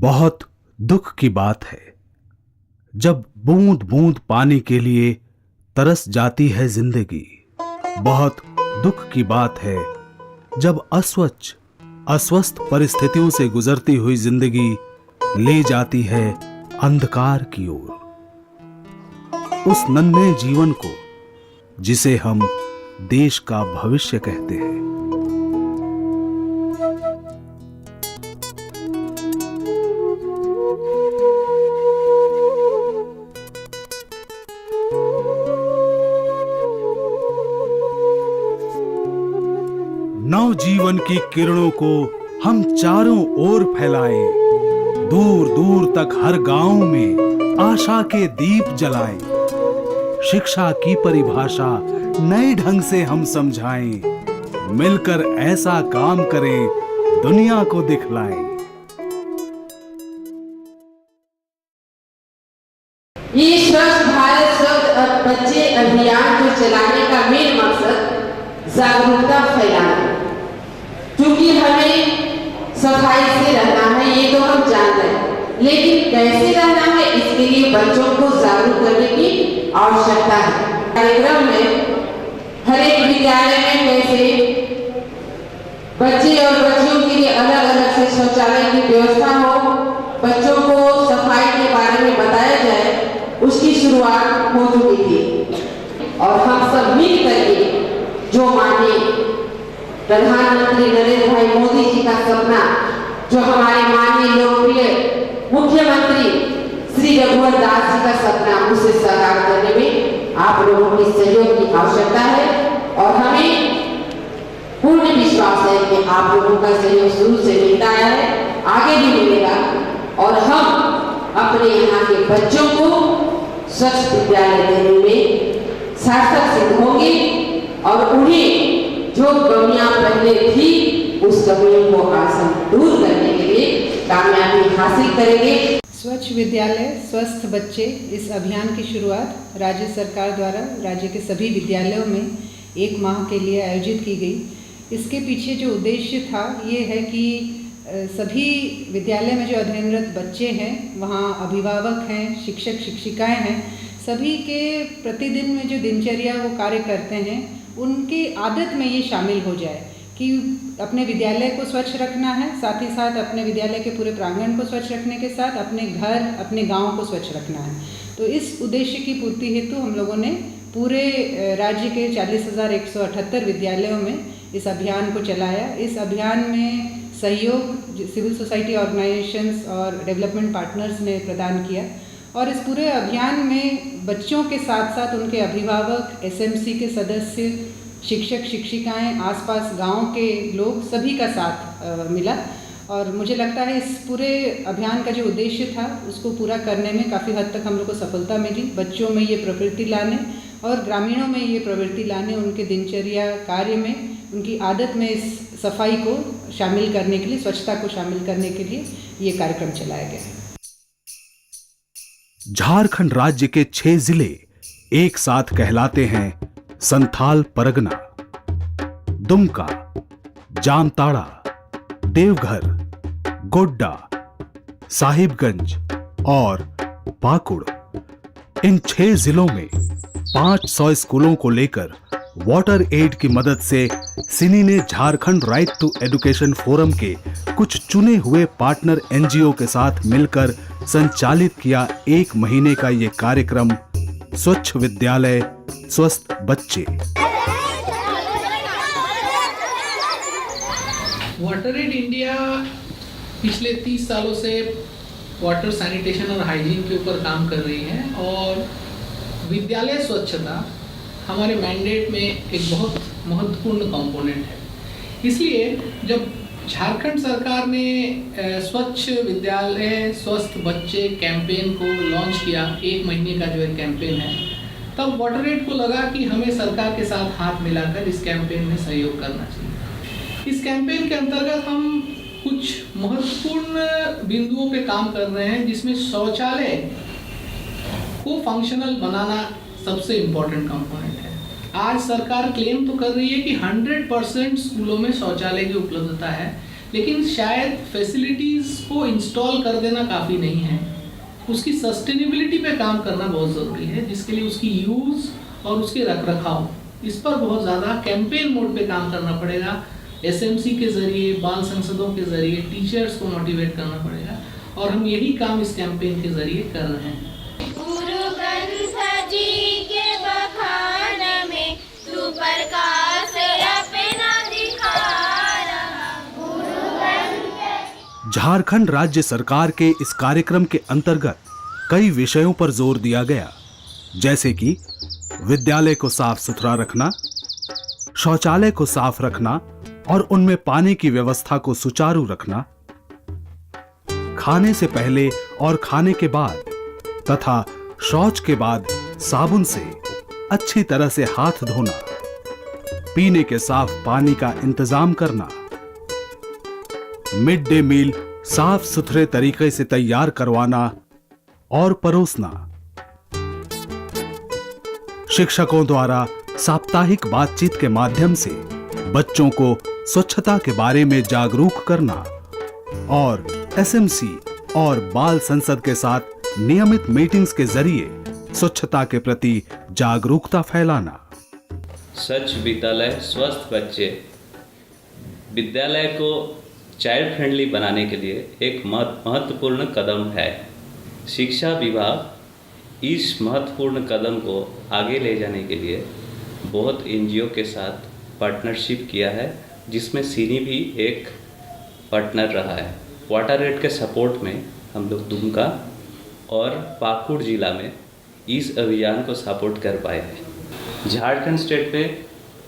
बहुत दुख की बात है जब बूंद बूंद पानी के लिए तरस जाती है जिंदगी। बहुत दुख की बात है जब अस्वस्थ परिस्थितियों से गुजरती हुई जिंदगी ले जाती है अंधकार की ओर। उस नन्हे जीवन को जिसे हम देश का भविष्य कहते हैं। नव जीवन की किरणों को हम चारों ओर फैलाएं, दूर दूर तक हर गांव में आशा के दीप जलाएं। शिक्षा की परिभाषा नए ढंग से हम समझाएं, मिलकर ऐसा काम करें दुनिया को दिखलाएं। ये स्वच्छ भारत स्वच्छ बच्चे अभियान को चलाने का मेन मकसद जागरूकता फैलाना। क्योंकि हमें सफाई से रहना है ये तो हम जानते हैं, लेकिन कैसे रहना है इसके लिए बच्चों को जागरूक करने की आवश्यकता है। कार्यक्रम में हर एक विद्यालय में कैसे बच्चे और बच्चियों के लिए अलग अलग से शौचालय की व्यवस्था हो, बच्चों को सफाई के बारे में बताया जाए, उसकी शुरुआत हो चुकी थी। और हम सब मिल करके जो माननीय प्रधानमंत्री नरेंद्र भाई मोदी जी का सपना, जो हमारे माननीय लोकप्रिय मुख्यमंत्री श्री रघुवर दास जी का सपना, उसे साकार करने में आप लोगों के सहयोग की आवश्यकता है। और हमें पूर्ण विश्वास है कि आप लोगों का सहयोग शुरू से मिलता आया है, आगे भी मिलेगा। और हम अपने यहाँ के बच्चों को स्वच्छ विद्यालय देने में सार्थक सिद्ध होंगे और उन्हें जो कमियां पहले थी उस कमियों को आज हम दूर करने के लिए कामयाबी हासिल करेंगे। स्वच्छ विद्यालय स्वस्थ बच्चे इस अभियान की शुरुआत राज्य सरकार द्वारा राज्य के सभी विद्यालयों में 1 माह के लिए आयोजित की गई। इसके पीछे जो उद्देश्य था ये है कि सभी विद्यालय में जो अध्ययनरत बच्चे हैं, वहाँ अभिभावक हैं, शिक्षक शिक्षिकाएं हैं, सभी के प्रतिदिन में जो दिनचर्या वो कार्य करते हैं उनकी आदत में ये शामिल हो जाए कि अपने विद्यालय को स्वच्छ रखना है, साथ ही साथ अपने विद्यालय के पूरे प्रांगण को स्वच्छ रखने के साथ अपने घर अपने गांव को स्वच्छ रखना है। तो इस उद्देश्य की पूर्ति हेतु हम लोगों ने पूरे राज्य के 40,178 विद्यालयों में इस अभियान को चलाया। इस अभियान में सहयोग सिविल सोसाइटी ऑर्गेनाइजेशंस और डेवलपमेंट पार्टनर्स ने प्रदान किया। और इस पूरे अभियान में बच्चों के साथ साथ उनके अभिभावक, एसएमसी के सदस्य, शिक्षक शिक्षिकाएं, आसपास गांव के लोग सभी का साथ मिला। और मुझे लगता है इस पूरे अभियान का जो उद्देश्य था उसको पूरा करने में काफ़ी हद तक हम लोग को सफलता मिली। बच्चों में ये प्रवृत्ति लाने और ग्रामीणों में ये प्रवृत्ति लाने, उनके दिनचर्या कार्य में, उनकी आदत में इस सफाई को शामिल करने के लिए, स्वच्छता को शामिल करने के लिए ये कार्यक्रम चलाया गया है। झारखंड राज्य के 6 जिले एक साथ कहलाते हैं संथाल परगना, दुमका, जामताड़ा, देवघर, गोड्डा, साहिबगंज और पाकुड़। इन 6 जिलों में 500 स्कूलों को लेकर वाटर एड की मदद से सिनी ने Jharkhand right to education forum के कुछ चुने हुए पार्टनर एनजीओ के साथ मिलकर संचालित किया 1 महीने का ये कार्यक्रम स्वच्छ विद्यालय स्वस्थ बच्चे। वाटर एड इंडिया पिछले 30 सालों से वाटर सैनिटेशन और हाइजीन के ऊपर काम कर रही है और विद्यालय स्वच्छता हमारे मैंडेट में एक बहुत महत्वपूर्ण कंपोनेंट है। इसलिए जब झारखंड सरकार ने स्वच्छ विद्यालय स्वस्थ बच्चे कैंपेन को लॉन्च किया, 1 महीने का जो एक कैंपेन है, तब वाटर एड को लगा कि हमें सरकार के साथ हाथ मिलाकर इस कैंपेन में सहयोग करना चाहिए। इस कैंपेन के अंतर्गत हम कुछ महत्वपूर्ण बिंदुओं पे काम कर रहे हैं, जिसमें शौचालय को फंक्शनल बनाना सबसे इम्पोर्टेंट कंपोनेंट है। आज सरकार क्लेम तो कर रही है कि 100% स्कूलों में शौचालय की उपलब्धता है, लेकिन शायद फैसिलिटीज़ को इंस्टॉल कर देना काफ़ी नहीं है। उसकी सस्टेनेबिलिटी पे काम करना बहुत ज़रूरी है, जिसके लिए उसकी यूज़ और उसके रखरखाव, इस पर बहुत ज़्यादा कैंपेन मोड पे काम करना पड़ेगा। एसएमसी के ज़रिए, बाल संसदों के ज़रिए टीचर्स को मोटिवेट करना पड़ेगा, और हम यही काम इस कैंपेन के ज़रिए कर रहे हैं। गुरु ग्रंथ जी के बखान में तू प्रकाश अपना दिखा रहा। गुरु ग्रंथ। झारखंड राज्य सरकार के इस कार्यक्रम के अंतर्गत कई विषयों पर जोर दिया गया, जैसे कि विद्यालय को साफ सुथरा रखना, शौचालय को साफ रखना और उनमें पानी की व्यवस्था को सुचारू रखना, खाने से पहले और खाने के बाद तथा शौच के बाद साबुन से अच्छी तरह से हाथ धोना, पीने के साफ पानी का इंतजाम करना, मिड डे मील साफ सुथरे तरीके से तैयार करवाना और परोसना, शिक्षकों द्वारा साप्ताहिक बातचीत के माध्यम से बच्चों को स्वच्छता के बारे में जागरूक करना और एसएमसी और बाल संसद के साथ नियमित मीटिंग्स के जरिए स्वच्छता के प्रति जागरूकता फैलाना। स्वच्छ विद्यालय स्वस्थ बच्चे विद्यालय को चाइल्ड फ्रेंडली बनाने के लिए एक महत्वपूर्ण कदम है। शिक्षा विभाग इस महत्वपूर्ण कदम को आगे ले जाने के लिए बहुत एनजीओ के साथ पार्टनरशिप किया है, जिसमें सीनी भी एक पार्टनर रहा है। वाटर एड के सपोर्ट में हम लोग दुमका और पाकुड़ जिला में इस अभियान को सपोर्ट कर पाए हैं। झारखंड स्टेट में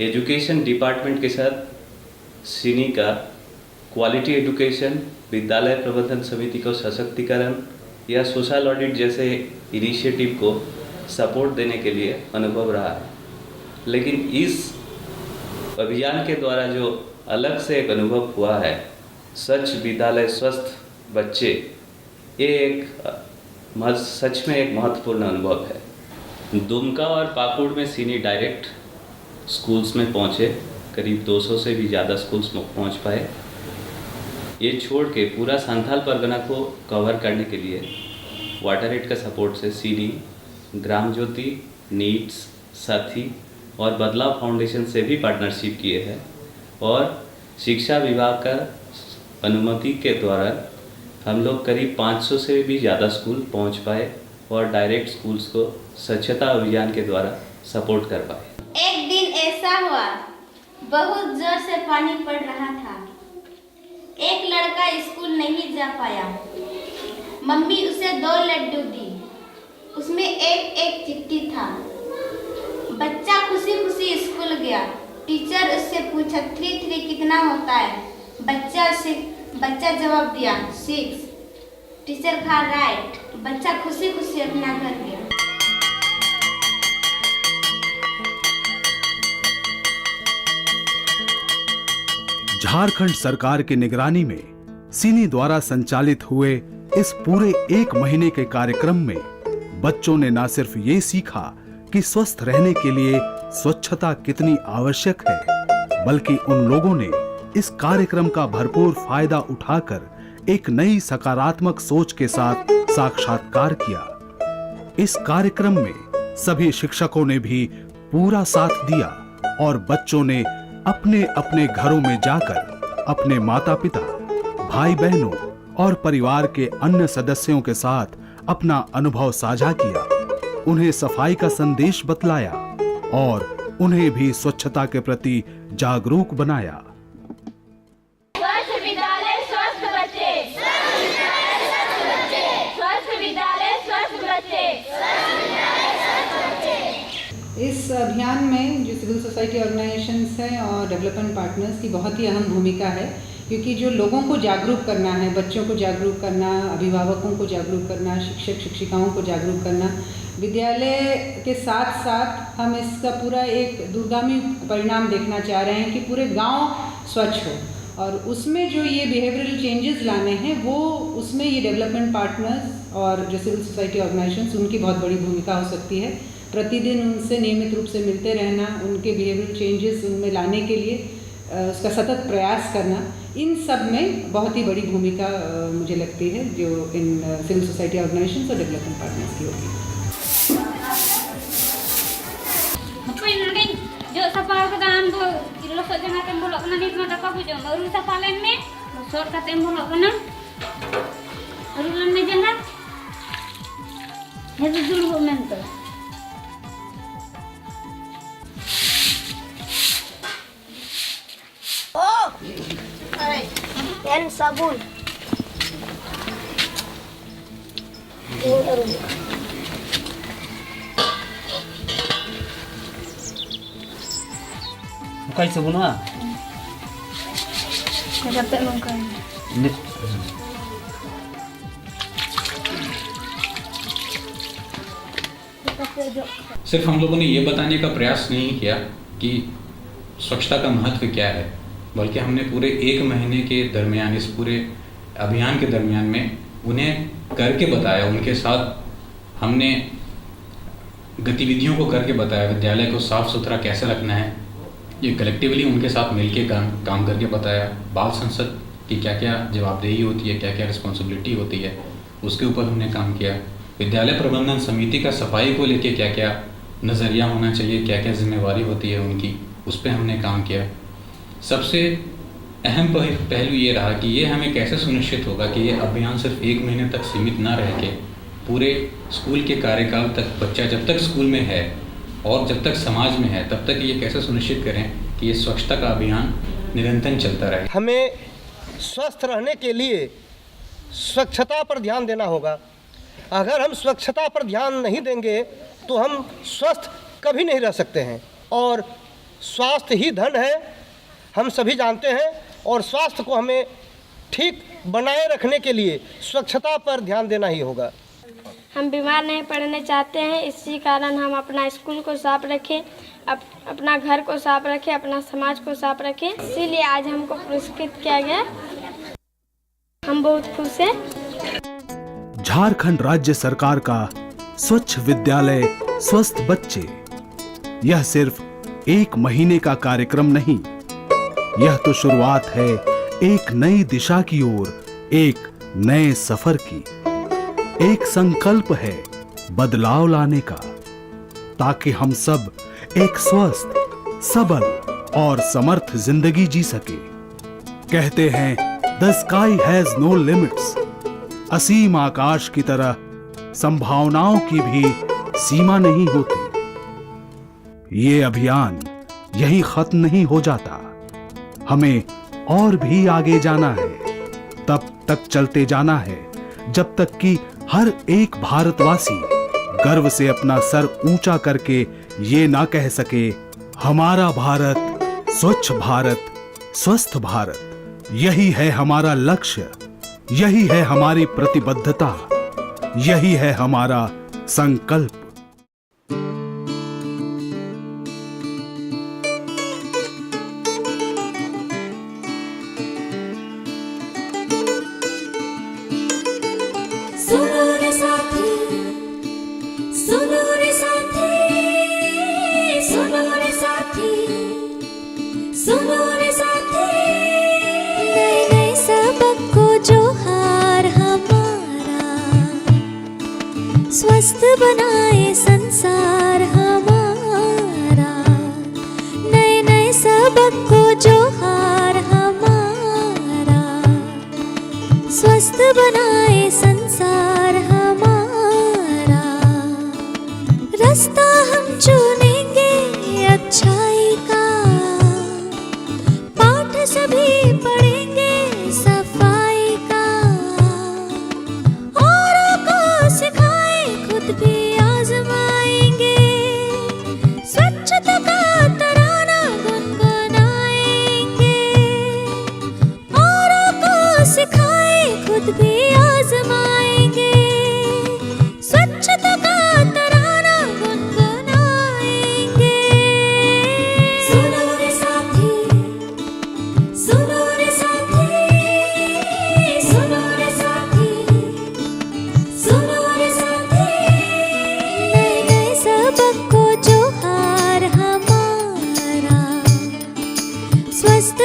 एजुकेशन डिपार्टमेंट के साथ सीनी का क्वालिटी एजुकेशन, विद्यालय प्रबंधन समिति को सशक्तिकरण या सोशल ऑडिट जैसे इनिशिएटिव को सपोर्ट देने के लिए अनुभव रहा है। लेकिन इस अभियान के द्वारा जो अलग से एक अनुभव हुआ है, स्वच्छ विद्यालय स्वस्थ बच्चे, ये एक सच में एक महत्वपूर्ण अनुभव है। दुमका और पाकुड़ में सीनी डायरेक्ट स्कूल्स में पहुँचे, करीब 200 से भी ज़्यादा स्कूल्स में पहुँच पाए। ये छोड़ के पूरा संथाल परगना को कवर करने के लिए वाटर एड का सपोर्ट से सीनी, ग्राम ज्योति, नीड्स, साथी और बदलाव फाउंडेशन से भी पार्टनरशिप किए हैं, और शिक्षा विभाग का अनुमति के द्वारा हम लोग करीब 500 से भी ज़्यादा स्कूल पहुंच पाए और डायरेक्ट स्कूल्स को स्वच्छता अभियान के द्वारा सपोर्ट कर पाए। एक दिन ऐसा हुआ, बहुत जोर से पानी पड़ रहा था। एक लड़का स्कूल नहीं जा पाया। मम्मी उसे 2 लड्डू दी, उसमें एक चिट्ठी था। बच्चा खुशी खुशी स्कूल गया। टीचर उससे पूछा 3 कितना होता है। बच्चा जवाब दिया 6। टीचर कहा राइट। बच्चा खुशी खुशी अपना घर गया। झारखंड सरकार की निगरानी में सीनी द्वारा संचालित हुए इस पूरे 1 महीने के कार्यक्रम में बच्चों ने न सिर्फ ये सीखा कि स्वस्थ रहने के लिए स्वच्छता कितनी आवश्यक है, बल्कि उन लोगों ने इस कार्यक्रम का भरपूर फायदा उठाकर एक नई सकारात्मक सोच के साथ साक्षात्कार किया। इस कार्यक्रम में सभी शिक्षकों ने भी पूरा साथ दिया और बच्चों ने अपने अपने घरों में जाकर अपने माता पिता, भाई बहनों और परिवार के अन्य सदस्यों के साथ अपना अनुभव साझा किया, उन्हें सफाई का संदेश बतलाया और उन्हें भी स्वच्छता के प्रति जागरूक बनाया। स्वस्थ विद्यालय स्वस्थ बच्चे, स्वस्थ विद्यालय स्वस्थ बच्चे। इस अभियान में जो सिविल सोसाइटी ऑर्गेनाइजेशंस हैं और डेवलपमेंट पार्टनर्स की बहुत ही अहम भूमिका है, क्योंकि जो लोगों को जागरूक करना है, बच्चों को जागरूक करना, अभिभावकों को जागरूक करना, शिक्षक शिक्षिकाओं को जागरूक करना, विद्यालय के साथ साथ हम इसका पूरा एक दूरगामी परिणाम देखना चाह रहे हैं कि पूरे गांव स्वच्छ हो, और उसमें जो ये बिहेवियरल चेंजेस लाने हैं वो उसमें ये डेवलपमेंट पार्टनर्स और जो सिविल सोसाइटी ऑर्गेनाइजेशंस, उनकी बहुत बड़ी भूमिका हो सकती है। प्रतिदिन उनसे नियमित रूप से मिलते रहना, उनके बिहेवियरल चेंजेस उनमें लाने के लिए उसका सतत प्रयास करना, इन सब में बहुत ही बड़ी भूमिका मुझे लगती है जो इन सिविल सोसाइटी ऑर्गेनाइजेशंस और डेवलपमेंट पार्टनर्स की होगी। जो सफा का आम दो लोसो जंगा तेम बोलो कना नित में दाका बुजो मरु सफा लेन में सोर का तेम बोलो कना रुलन में जंगा हे जुल हो में तो ओ अरे पेन साबुन कैसे बुनवा कते मंका सिर्फ हम लोगों ने ये बताने का प्रयास नहीं किया कि स्वच्छता का महत्व क्या है, बल्कि हमने पूरे 1 महीने के दरमियान, इस पूरे अभियान के दरमियान में उन्हें करके बताया। उनके साथ हमने गतिविधियों को करके बताया, विद्यालय को साफ़ सुथरा कैसे रखना है, ये कलेक्टिवली उनके साथ मिलके काम करके बताया। बाल संसद की क्या क्या जवाबदेही होती है, क्या क्या रिस्पॉन्सिबिलिटी होती है, उसके ऊपर हमने काम किया। विद्यालय प्रबंधन समिति का सफाई को लेके क्या क्या नज़रिया होना चाहिए, क्या क्या जिम्मेवारी होती है उनकी, उस पर हमने काम किया। सबसे अहम पहलू ये रहा कि ये हमें कैसे सुनिश्चित होगा कि ये अभियान सिर्फ 1 महीने तक सीमित ना रह के पूरे स्कूल के कार्यकाल तक, बच्चा जब तक स्कूल में है और जब तक समाज में है तब तक ये कैसे सुनिश्चित करें कि ये स्वच्छता का अभियान निरंतर चलता रहे। हमें स्वस्थ रहने के लिए स्वच्छता पर ध्यान देना होगा। अगर हम स्वच्छता पर ध्यान नहीं देंगे तो हम स्वस्थ कभी नहीं रह सकते हैं, और स्वास्थ्य ही धन है, हम सभी जानते हैं। और स्वास्थ्य को हमें ठीक बनाए रखने के लिए स्वच्छता पर ध्यान देना ही होगा। हम बीमार नहीं पड़ने चाहते हैं, इसी कारण हम अपना स्कूल को साफ रखें, अपना घर को साफ रखें, अपना समाज को साफ रखें। इसीलिए आज हमको पुरस्कृत किया गया। हम बहुत खुश हैं। झारखंड राज्य सरकार का स्वच्छ विद्यालय स्वस्थ बच्चे, यह सिर्फ 1 महीने का कार्यक्रम नहीं, यह तो शुरुआत है एक नई दिशा की ओर, एक नए सफर की। एक संकल्प है बदलाव लाने का, ताकि हम सब एक स्वस्थ, सबल और समर्थ जिंदगी जी सके। कहते हैं the sky has no limits, असीम आकाश की तरह संभावनाओं की भी सीमा नहीं होती। ये अभियान यहीं खत्म नहीं हो जाता, हमें और भी आगे जाना है। तब तक चलते जाना है जब तक कि हर एक भारतवासी गर्व से अपना सर ऊंचा करके ये ना कह सके, हमारा भारत स्वच्छ भारत, स्वस्थ भारत। यही है हमारा लक्ष्य, यही है हमारी प्रतिबद्धता, यही है हमारा संकल्प। सुनो रे साथी, सुनो रे साथी, सुनो रे साथी, सुनो रे साथी। नए नए सबक को जो हार हमारा, स्वस्थ बनाए संसार हमारा। नए नए सबक को जो हार हमारा, स्वस्थ बनाए संसार हमारा। रास्ता हम चुनेंगे अच्छाई का, पाठ सभी पढ़ेंगे सफाई का। औरों को सिखाए, खुद भी आजमाएंगे, स्वच्छता का तराना गुनगुनाएंगे। औरों को सिखाए, खुद भी आजमाएंगे, स्वच्छता का तराना गुनगुनाएंगे। सुनो रे साथी, सुनो रे साथी, सुनो रे साथी, सुनो रे साथी। नए नए सबक को जो हार हमारा, स्वस्थ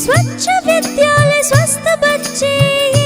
स्वच्छ विद्यालय स्वस्थ बच्चे